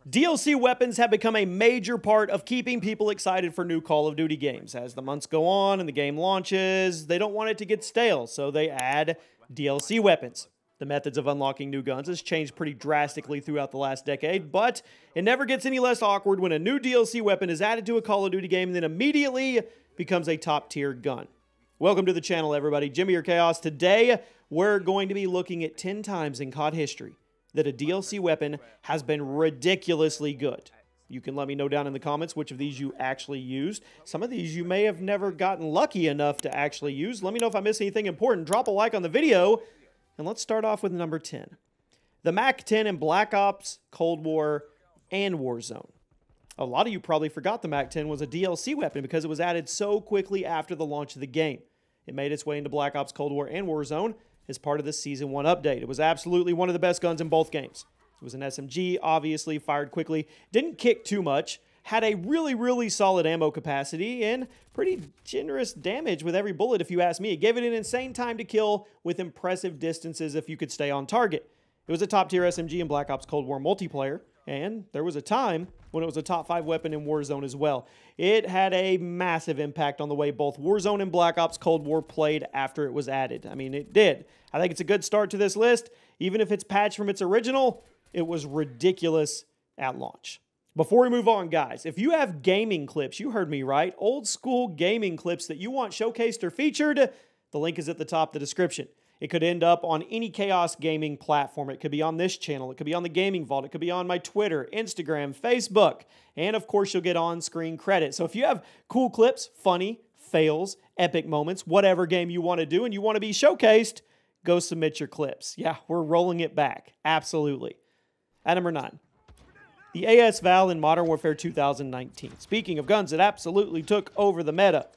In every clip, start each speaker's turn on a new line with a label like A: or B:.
A: DLC weapons have become a major part of keeping people excited for new Call of Duty games. As the months go on and the game launches, they don't want it to get stale, so they add DLC weapons. The methods of unlocking new guns has changed pretty drastically throughout the last decade, but it never gets any less awkward when a new DLC weapon is added to a Call of Duty game and then immediately becomes a top-tier gun. Welcome to the channel, everybody. Jimmy or Chaos. Today, we're going to be looking at 10 times in COD history that a DLC weapon has been ridiculously good. You can let me know down in the comments which of these you actually used. Some of these you may have never gotten lucky enough to actually use. Let me know if I missed anything important. Drop a like on the video. And let's start off with number 10. The MAC-10 in Black Ops, Cold War, and Warzone. A lot of you probably forgot the MAC-10 was a DLC weapon because it was added so quickly after the launch of the game. It made its way into Black Ops, Cold War, and Warzone as part of the Season 1 update. It was absolutely one of the best guns in both games. It was an SMG, obviously, fired quickly, didn't kick too much, had a really solid ammo capacity, and pretty generous damage with every bullet if you ask me. It gave it an insane time to kill with impressive distances if you could stay on target. It was a top-tier SMG in Black Ops Cold War multiplayer, and there was a time when it was a top 5 weapon in Warzone as well. It had a massive impact on the way both Warzone and Black Ops Cold War played after it was added. I mean, it did. I think it's a good start to this list. Even if it's patched from its original, it was ridiculous at launch. Before we move on, guys, if you have gaming clips, you heard me right, old school gaming clips that you want showcased or featured, the link is at the top of the description. It could end up on any Chaos Gaming platform. It could be on this channel. It could be on the Gaming Vault. It could be on my Twitter, Instagram, Facebook. And, of course, you'll get on-screen credit. So if you have cool clips, funny, fails, epic moments, whatever game you want to do and you want to be showcased, go submit your clips. Yeah, we're rolling it back. Absolutely. At number 9. The AS Val in Modern Warfare 2019. Speaking of guns that absolutely took over the meta.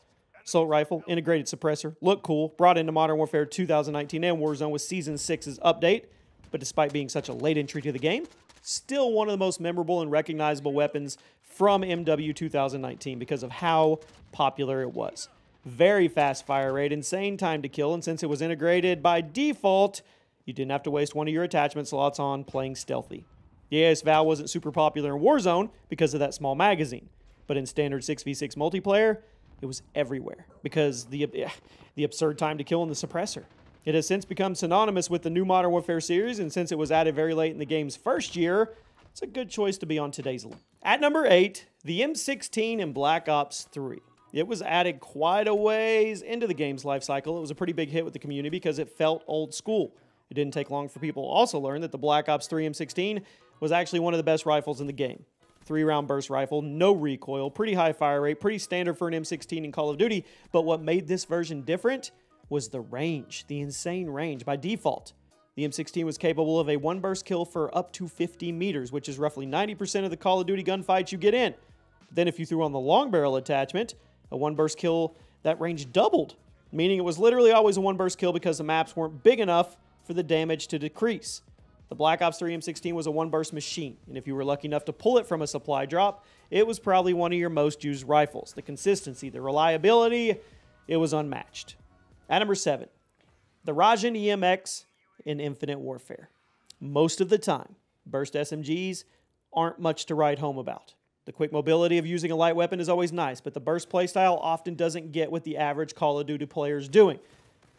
A: Assault rifle, integrated suppressor, looked cool, brought into Modern Warfare 2019 and Warzone with Season 6's update, but despite being such a late entry to the game, still one of the most memorable and recognizable weapons from MW 2019 because of how popular it was. Very fast fire rate, insane time to kill, and since it was integrated by default, you didn't have to waste one of your attachment slots on playing stealthy. The AS Val wasn't super popular in Warzone because of that small magazine, but in standard 6v6 multiplayer, it was everywhere because the absurd time to kill in the suppressor. It has since become synonymous with the new Modern Warfare series, and since it was added very late in the game's first year, it's a good choice to be on today's list. At number 8, the M16 in Black Ops 3. It was added quite a ways into the game's life cycle. It was a pretty big hit with the community because it felt old school. It didn't take long for people to also learn that the Black Ops 3 M16 was actually one of the best rifles in the game. 3-round burst rifle, no recoil, pretty high fire rate, pretty standard for an M16 in Call of Duty, but what made this version different was the range, the insane range. By default, the M16 was capable of a one-burst kill for up to 50 meters, which is roughly 90% of the Call of Duty gunfights you get in. Then if you threw on the long barrel attachment, a one-burst kill, that range doubled, meaning it was literally always a one-burst kill because the maps weren't big enough for the damage to decrease. The Black Ops 3 M16 was a one-burst machine, and if you were lucky enough to pull it from a supply drop, it was probably one of your most used rifles. The consistency, the reliability, it was unmatched. At number 7, the Rajan EMX in Infinite Warfare. Most of the time, burst SMGs aren't much to write home about. The quick mobility of using a light weapon is always nice, but the burst playstyle often doesn't get what the average Call of Duty player is doing.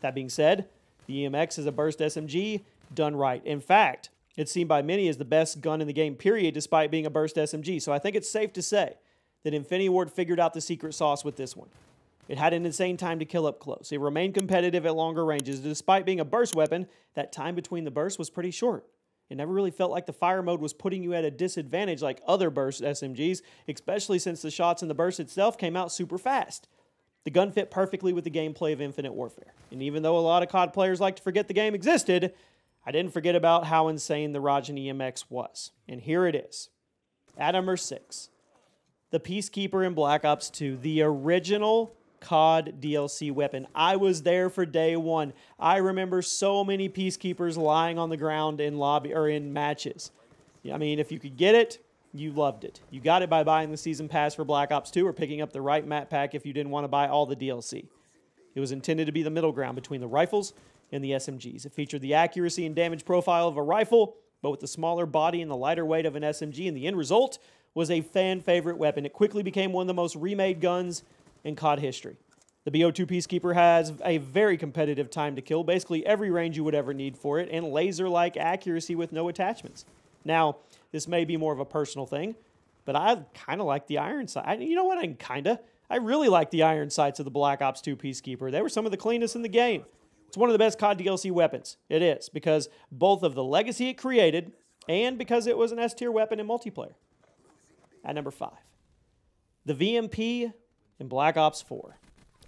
A: That being said, the EMX is a burst SMG done right. In fact, it's seen by many as the best gun in the game, period, despite being a burst SMG. So I think it's safe to say that Infinity Ward figured out the secret sauce with this one. It had an insane time to kill up close. It remained competitive at longer ranges. Despite being a burst weapon, that time between the bursts was pretty short. It never really felt like the fire mode was putting you at a disadvantage like other burst SMGs, especially since the shots in the burst itself came out super fast. The gun fit perfectly with the gameplay of Infinite Warfare. And even though a lot of COD players like to forget the game existed, I didn't forget about how insane the Rajan EMX was. And here it is. At number 6, the Peacekeeper in Black Ops 2, the original COD DLC weapon. I was there for day one. I remember so many Peacekeepers lying on the ground in lobby or in matches. I mean, if you could get it, you loved it. You got it by buying the Season Pass for Black Ops 2 or picking up the right map pack if you didn't want to buy all the DLC. It was intended to be the middle ground between the rifles and the SMGs. It featured the accuracy and damage profile of a rifle, but with the smaller body and the lighter weight of an SMG, and the end result was a fan favorite weapon. It quickly became one of the most remade guns in COD history. The BO2 Peacekeeper has a very competitive time to kill, basically every range you would ever need for it, and laser-like accuracy with no attachments. Now, this may be more of a personal thing, but I kind of like the iron sight. You know what? I really like the iron sights of the Black Ops 2 Peacekeeper. They were some of the cleanest in the game. It's one of the best COD DLC weapons. It is, because both of the legacy it created and because it was an S-tier weapon in multiplayer. At number 5, the VMP in Black Ops 4.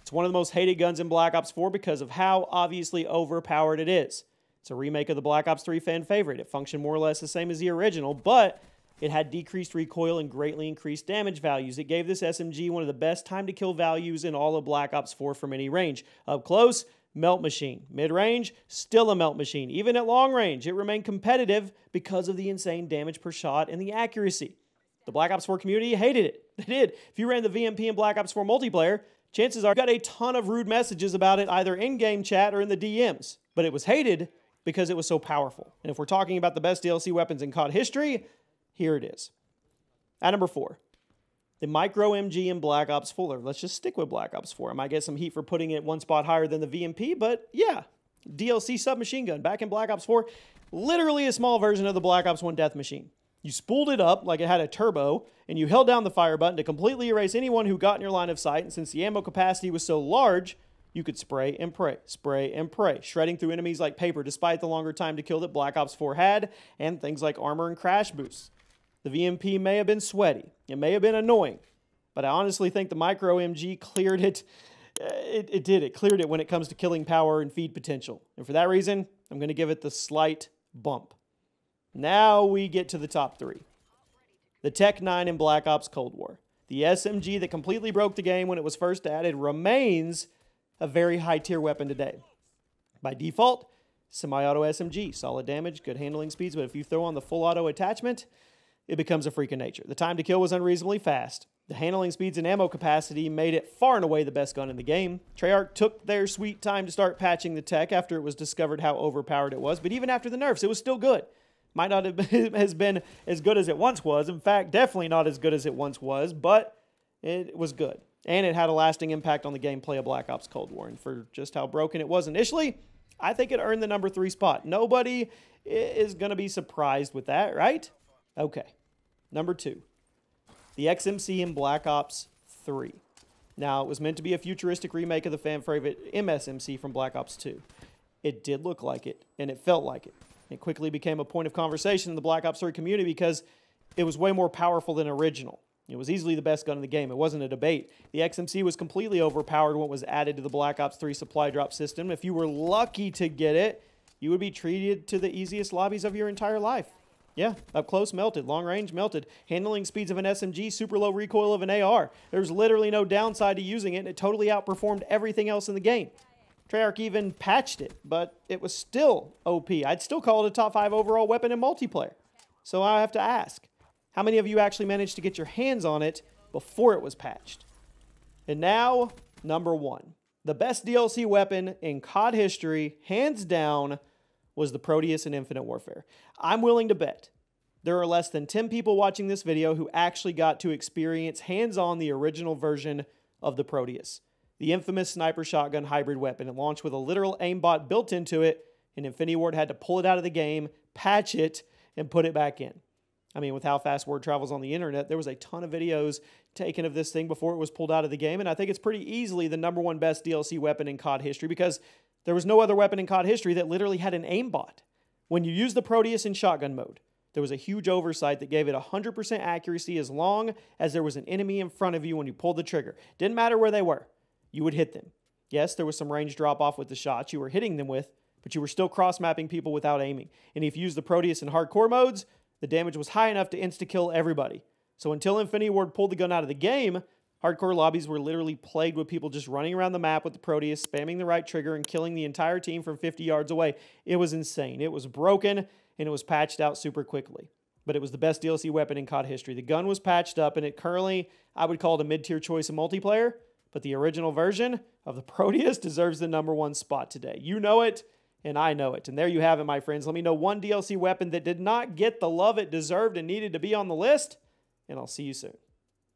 A: It's one of the most hated guns in Black Ops 4 because of how obviously overpowered it is. It's a remake of the Black Ops 3 fan favorite. It functioned more or less the same as the original, but it had decreased recoil and greatly increased damage values. It gave this SMG one of the best time to kill values in all of Black Ops 4 from any range. Up close, melt machine. Mid-range, still a melt machine. Even at long range, it remained competitive because of the insane damage per shot and the accuracy. The Black Ops 4 community hated it. They did. If you ran the VMP in Black Ops 4 multiplayer, chances are you got a ton of rude messages about it either in-game chat or in the DMs. But it was hated because it was so powerful. And if we're talking about the best DLC weapons in COD history, here it is. At number 4, the Micro MG in Black Ops 4. Let's just stick with Black Ops 4. I might get some heat for putting it one spot higher than the VMP, but yeah, DLC submachine gun back in Black Ops 4. Literally a small version of the Black Ops 1 death machine. You spooled it up like it had a turbo, and you held down the fire button to completely erase anyone who got in your line of sight, and since the ammo capacity was so large, you could spray and pray, shredding through enemies like paper despite the longer time to kill that Black Ops 4 had, and things like armor and crash boosts. The VMP may have been sweaty, it may have been annoying, but I honestly think the Micro MG cleared it. It cleared it when it comes to killing power and feed potential. And for that reason, I'm going to give it the slight bump. Now we get to the top 3. The Tech 9 in Black Ops Cold War. The SMG that completely broke the game when it was first added remains a very high tier weapon today. By default, semi-auto SMG, solid damage, good handling speeds, but if you throw on the full auto attachment, it becomes a freak of nature. The time to kill was unreasonably fast. The handling speeds and ammo capacity made it far and away the best gun in the game. Treyarch took their sweet time to start patching the tech after it was discovered how overpowered it was, but even after the nerfs, it was still good. Might not have been as good as it once was. In fact, definitely not as good as it once was, but it was good. And it had a lasting impact on the gameplay of Black Ops Cold War. And for just how broken it was initially, I think it earned the number 3 spot. Nobody is going to be surprised with that, right? Okay. Number 2. The XMC in Black Ops 3. Now, it was meant to be a futuristic remake of the fan favorite MSMC from Black Ops 2. It did look like it, and it felt like it. It quickly became a point of conversation in the Black Ops 3 community because it was way more powerful than original. It was easily the best gun in the game. It wasn't a debate. The XMC was completely overpowered when it was added to the Black Ops 3 supply drop system. If you were lucky to get it, you would be treated to the easiest lobbies of your entire life. Yeah, up close melted, long range melted, handling speeds of an SMG, super low recoil of an AR. There's literally no downside to using it, and it totally outperformed everything else in the game. Treyarch even patched it, but it was still OP. I'd still call it a top 5 overall weapon in multiplayer. So I have to ask, how many of you actually managed to get your hands on it before it was patched? And now, number 1. The best DLC weapon in COD history, hands down, was the Proteus in Infinite Warfare. I'm willing to bet there are less than 10 people watching this video who actually got to experience hands-on the original version of the Proteus. The infamous sniper shotgun hybrid weapon. It launched with a literal aimbot built into it, and Infinity Ward had to pull it out of the game, patch it, and put it back in. I mean, with how fast word travels on the internet, there was a ton of videos taken of this thing before it was pulled out of the game, and I think it's pretty easily the number 1 best DLC weapon in COD history because there was no other weapon in COD history that literally had an aimbot. When you use the Proteus in shotgun mode, there was a huge oversight that gave it 100% accuracy as long as there was an enemy in front of you when you pulled the trigger. Didn't matter where they were. You would hit them. Yes, there was some range drop-off with the shots you were hitting them with, but you were still cross-mapping people without aiming. And if you used the Proteus in hardcore modes, the damage was high enough to insta-kill everybody. So until Infinity Ward pulled the gun out of the game, hardcore lobbies were literally plagued with people just running around the map with the Proteus, spamming the right trigger, and killing the entire team from 50 yards away. It was insane. It was broken, and it was patched out super quickly. But it was the best DLC weapon in COD history. The gun was patched up, and it currently, I would call it a mid-tier choice in multiplayer, but the original version of the Proteus deserves the number 1 spot today. You know it, and I know it. And there you have it, my friends. Let me know one DLC weapon that did not get the love it deserved and needed to be on the list, and I'll see you soon.